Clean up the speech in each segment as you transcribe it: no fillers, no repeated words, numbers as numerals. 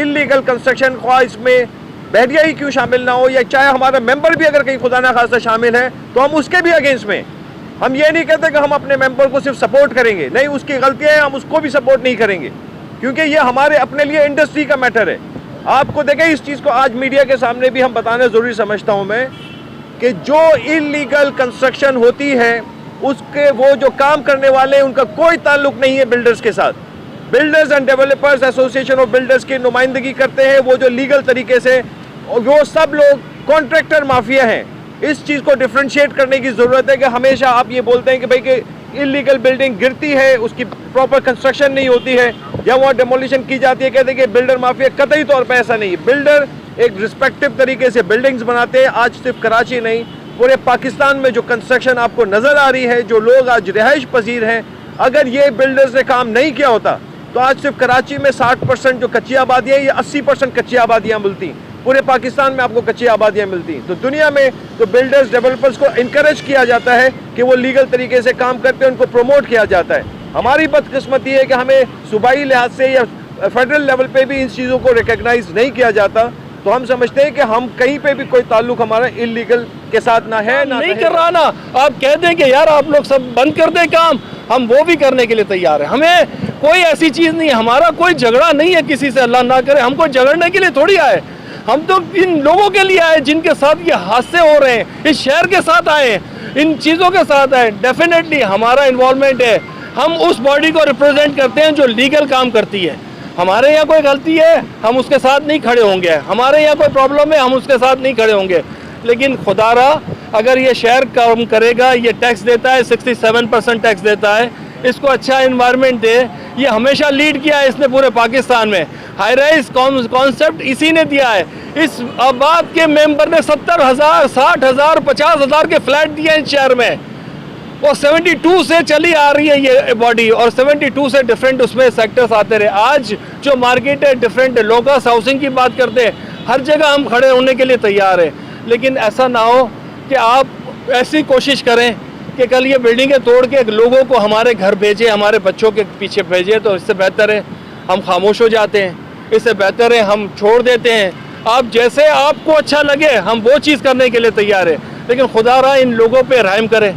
Illegal construction ख्वाह इसमें बहरिया ही क्यों शामिल ना हो, या चाहे हमारा मेंबर भी अगर कहीं खुदा ना खासा शामिल है तो हम उसके भी अगेंस्ट में। हम ये नहीं कहते कि हम अपने मेंबर को सिर्फ सपोर्ट करेंगे, नहीं, उसकी गलतियाँ हैं, हम उसको भी सपोर्ट नहीं करेंगे, क्योंकि ये हमारे अपने लिए इंडस्ट्री का मैटर है। आपको देखें, इस चीज़ को आज मीडिया के सामने भी हम बताना ज़रूरी समझता हूँ मैं, कि जो इलीगल कंस्ट्रक्शन होती है उसके वो जो काम करने वाले हैं उनका कोई ताल्लुक नहीं है बिल्डर्स के साथ। Builders and developers association of builders की नुमाइंदगी करते हैं वो जो लीगल तरीके से, वो सब लोग कॉन्ट्रैक्टर माफिया हैं। इस चीज़ को डिफ्रेंशिएट करने की ज़रूरत है कि हमेशा आप ये बोलते हैं कि भाई कि इलीगल बिल्डिंग गिरती है, उसकी प्रॉपर कंस्ट्रक्शन नहीं होती है या वहाँ डेमोलिशन की जाती है, कहते हैं कि बिल्डर माफिया। कतई तौर पर ऐसा नहीं है। बिल्डर एक रिस्पेक्टिव तरीके से बिल्डिंग्स बनाते हैं। आज सिर्फ कराची नहीं, पूरे पाकिस्तान में जो कंस्ट्रक्शन आपको नज़र आ रही है, जो लोग आज रिहाइश पजीर हैं, अगर ये बिल्डर्स ने काम नहीं किया होता तो आज सिर्फ कराची में 60% जो कच्ची आबादियाँ या 80% कच्ची आबादियाँ मिलती, पूरे पाकिस्तान में आपको कच्ची आबादियाँ मिलती। तो दुनिया में तो बिल्डर्स डेवलपर्स को इनकरेज किया जाता है कि वो लीगल तरीके से काम करते हैं, उनको प्रमोट किया जाता है। हमारी बदकिस्मती है कि हमें सूबाई लिहाज से या फेडरल लेवल पे भी इन चीज़ों को रिकग्नाइज नहीं किया जाता। तो हम समझते हैं कि हम कहीं पे भी कोई ताल्लुक हमारा इलीगल के साथ ना है ना नहीं कर रहा ना। आप कह दें कि यार आप लोग सब बंद कर दें काम, हम वो भी करने के लिए तैयार हैं। हमें कोई ऐसी चीज़ नहीं है, हमारा कोई झगड़ा नहीं है किसी से, अल्लाह ना करे। हम कोई झगड़ने के लिए थोड़ी आए, हम तो इन लोगों के लिए आए जिनके साथ ये हादसे हो रहे हैं, इस शहर के साथ आए, इन चीज़ों के साथ आए। डेफिनेटली हमारा इन्वॉल्वमेंट है, हम उस बॉडी को रिप्रेजेंट करते हैं जो लीगल काम करती है। हमारे यहाँ कोई गलती है हम उसके साथ नहीं खड़े होंगे, हमारे यहाँ कोई प्रॉब्लम है हम उसके साथ नहीं खड़े होंगे। लेकिन खुदारा अगर ये शहर काम करेगा, ये टैक्स देता है, 67% टैक्स देता है, इसको अच्छा एनवायरनमेंट दे। ये हमेशा लीड किया है इसने पूरे पाकिस्तान में। हाई राइज कॉन्सेप्ट इसी ने दिया है। इस आबाद के मेंबर ने 70,000, 60,000, 50,000 के फ्लैट दिए हैं शहर में। वो 72 से चली आ रही है ये बॉडी, और 72 से डिफरेंट उसमें सेक्टर्स आते रहे। आज जो मार्केट है डिफरेंट है, लोकस हाउसिंग की बात करते हैं, हर जगह हम खड़े होने के लिए तैयार हैं। लेकिन ऐसा ना हो कि आप ऐसी कोशिश करें कि कल ये बिल्डिंगें तोड़ के लोगों को हमारे घर भेजें, हमारे बच्चों के पीछे भेजें। तो इससे बेहतर है हम खामोश हो जाते हैं, इससे बेहतर है हम छोड़ देते हैं। आप जैसे आपको अच्छा लगे हम वो चीज़ करने के लिए तैयार है। लेकिन खुदा रहा इन लोगों पे रहम करें,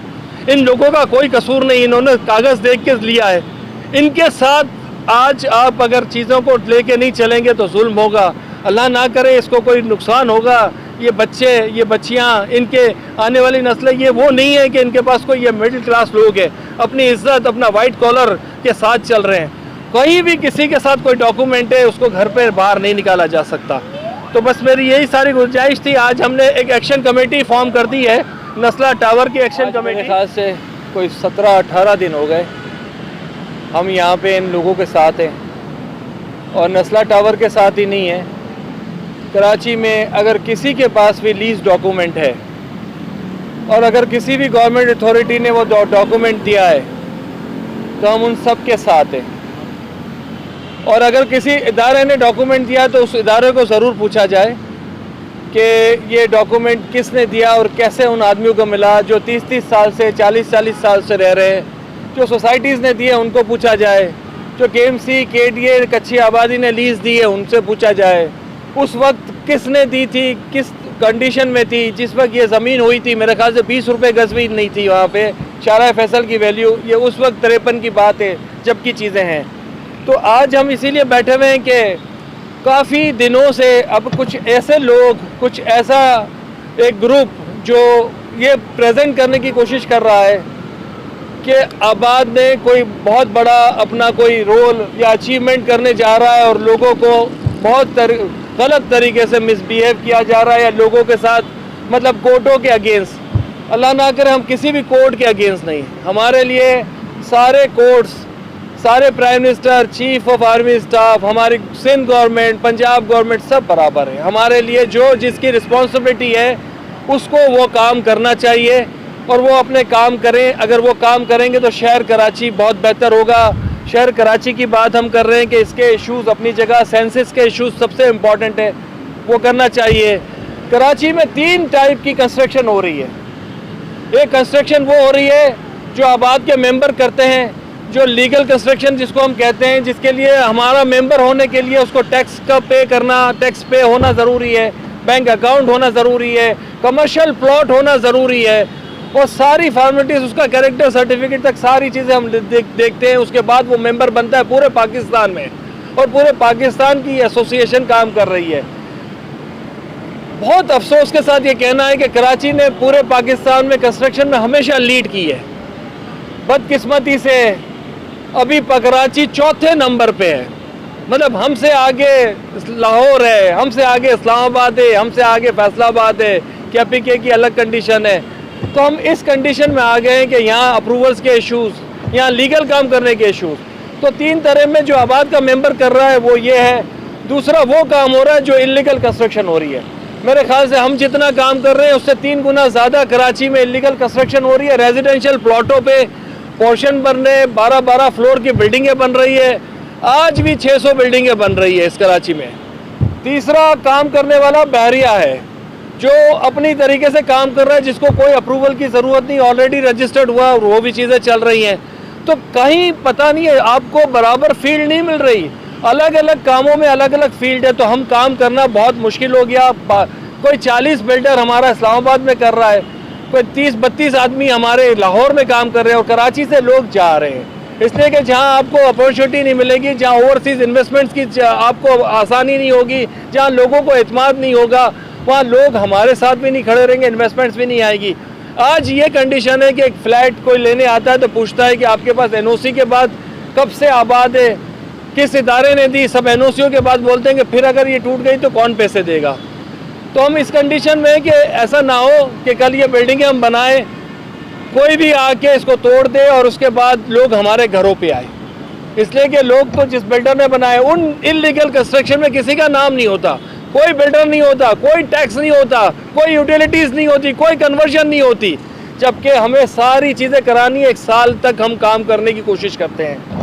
इन लोगों का कोई कसूर नहीं, इन्होंने कागज़ देख के लिया है। इनके साथ आज आप अगर चीज़ों को लेके नहीं चलेंगे तो जुल्म होगा, अल्लाह ना करे इसको कोई नुकसान होगा। ये बच्चे, ये बच्चियाँ, इनके आने वाली नस्लें, ये वो नहीं है कि इनके पास कोई ये मिडिल क्लास लोग हैं, अपनी इज्जत अपना वाइट कॉलर के साथ चल रहे हैं। कहीं भी किसी के साथ कोई डॉक्यूमेंट है उसको घर पे बाहर नहीं निकाला जा सकता। तो बस मेरी यही सारी गुंजाइश थी। आज हमने एक एक्शन कमेटी फॉर्म कर दी है, नस्ला टावर की एक्शन कमेटी। मेरे ख्याल से कोई 17-18 दिन हो गए हम यहाँ पे इन लोगों के साथ हैं, और नस्ला टावर के साथ ही नहीं है, कराची में अगर किसी के पास भी लीज डॉक्यूमेंट है और अगर किसी भी गवर्नमेंट अथॉरिटी ने वो डॉक्यूमेंट दिया है तो हम उन सब के साथ हैं। और अगर किसी इदारे ने डॉक्यूमेंट दिया तो उस इदारे को ज़रूर पूछा जाए कि ये डॉक्यूमेंट किसने दिया और कैसे उन आदमियों को मिला जो 30-30 साल से, 40-40 साल से रह रहे हैं। जो सोसाइटीज़ ने दिए उनको पूछा जाए, जो KMC, KDA कच्ची आबादी ने लीज दी है उनसे पूछा जाए, उस वक्त किसने दी थी, किस कंडीशन में थी। जिस वक्त ये ज़मीन हुई थी मेरे ख्याल से 20 रुपये गज भी नहीं थी वहाँ पे। शारा फैसल की वैल्यू ये उस वक्त 53 की बात है जबकि चीज़ें हैं। तो आज हम इसीलिए बैठे हुए हैं कि काफ़ी दिनों से अब कुछ ऐसे लोग, कुछ ऐसा एक ग्रुप जो ये प्रेजेंट करने की कोशिश कर रहा है कि आबाद ने कोई बहुत बड़ा अपना कोई रोल या अचीवमेंट करने जा रहा है और लोगों को बहुत गलत तरीके से मिसबिहेव किया जा रहा है, या लोगों के साथ मतलब कोर्टों के अगेंस्ट। अल्लाह ना करे हम किसी भी कोर्ट के अगेंस्ट नहीं। हमारे लिए सारे कोर्ट्स, सारे prime minister, chief of army staff, हमारी सिंध गवर्नमेंट, पंजाब गवर्नमेंट सब बराबर है। हमारे लिए जो जिसकी रिस्पॉन्सिबिलिटी है उसको वो काम करना चाहिए और वो अपने काम करें। अगर वो काम करेंगे तो शहर कराची बहुत बेहतर होगा। शहर कराची की बात हम कर रहे हैं कि इसके इश्यूज़ अपनी जगह, सेंसस के इश्यूज़ सबसे इम्पॉर्टेंट है, वो करना चाहिए। कराची में 3 टाइप की कंस्ट्रक्शन हो रही है। एक कंस्ट्रक्शन वो हो रही है जो आबाद के मेंबर करते हैं, जो लीगल कंस्ट्रक्शन जिसको हम कहते हैं, जिसके लिए हमारा मेंबर होने के लिए उसको टैक्स का पे करना, टैक्स पे होना ज़रूरी है, बैंक अकाउंट होना ज़रूरी है, कमर्शियल प्लॉट होना ज़रूरी है, और सारी फॉर्मेलिटीज़, उसका कैरेक्टर सर्टिफिकेट तक सारी चीज़ें हम देखते हैं। उसके बाद वो मेंबर बनता है पूरे पाकिस्तान में, और पूरे पाकिस्तान की एसोसिएशन काम कर रही है। बहुत अफसोस के साथ ये कहना है कि कराची ने पूरे पाकिस्तान में कंस्ट्रक्शन में हमेशा लीड की है। बदकिस्मती से अभी कराची चौथे नंबर पे है, मतलब हमसे आगे लाहौर है, हमसे आगे इस्लामाबाद है, हमसे आगे फैसलाबाद है, KPK की अलग कंडीशन है। तो हम इस कंडीशन में आ गए हैं कि यहाँ अप्रूवल्स के इश्यूज़, यहाँ लीगल काम करने के इश्यूज़। तो 3 तरह में जो आबाद का मेंबर कर रहा है वो ये है। दूसरा वो काम हो रहा है जो इलीगल कंस्ट्रक्शन हो रही है। मेरे ख्याल से हम जितना काम कर रहे हैं उससे 3 गुना ज़्यादा कराची में इलीगल कंस्ट्रक्शन हो रही है। रेजिडेंशियल प्लॉटों पे पोर्शन बन रहे, 12-12 फ्लोर की बिल्डिंगें बन रही है। आज भी 600 बिल्डिंगें बन रही है इस कराची में। तीसरा काम करने वाला बहरिया है जो अपनी तरीके से काम कर रहा है, जिसको कोई अप्रूवल की ज़रूरत नहीं, ऑलरेडी रजिस्टर्ड हुआ, और वो भी चीज़ें चल रही हैं। तो कहीं पता नहीं है, आपको बराबर फील्ड नहीं मिल रही। अलग अलग कामों में अलग अलग फील्ड है, तो हम काम करना बहुत मुश्किल हो गया। कोई 40 बिल्डर हमारा इस्लामाबाद में कर रहा है, कोई 30-32 आदमी हमारे लाहौर में काम कर रहे हैं, और कराची से लोग जा रहे हैं। इसलिए कि जहां आपको अपॉर्चुनिटी नहीं मिलेगी, जहां ओवरसीज़ इन्वेस्टमेंट्स की आपको आसानी नहीं होगी, जहां लोगों को एतमाद नहीं होगा, वहाँ लोग हमारे साथ भी नहीं खड़े रहेंगे, इन्वेस्टमेंट्स भी नहीं आएगी। आज ये कंडीशन है कि एक फ्लैट कोई लेने आता है तो पूछता है कि आपके पास NOC के बाद कब से आबाद है, किस इदारे ने दी। सब NOCओं के बाद बोलते हैं कि फिर अगर ये टूट गई तो कौन पैसे देगा। तो हम इस कंडीशन में हैं कि ऐसा ना हो कि कल ये बिल्डिंगें हम बनाएं, कोई भी आके इसको तोड़ दे और उसके बाद लोग हमारे घरों पे आए। इसलिए कि लोग तो जिस बिल्डर ने बनाए, उन इलीगल कंस्ट्रक्शन में किसी का नाम नहीं होता, कोई बिल्डर नहीं होता, कोई टैक्स नहीं होता, कोई यूटिलिटीज़ नहीं होती, कोई कन्वर्जन नहीं होती, जबकि हमें सारी चीज़ें करानी है। 1 साल तक हम काम करने की कोशिश करते हैं।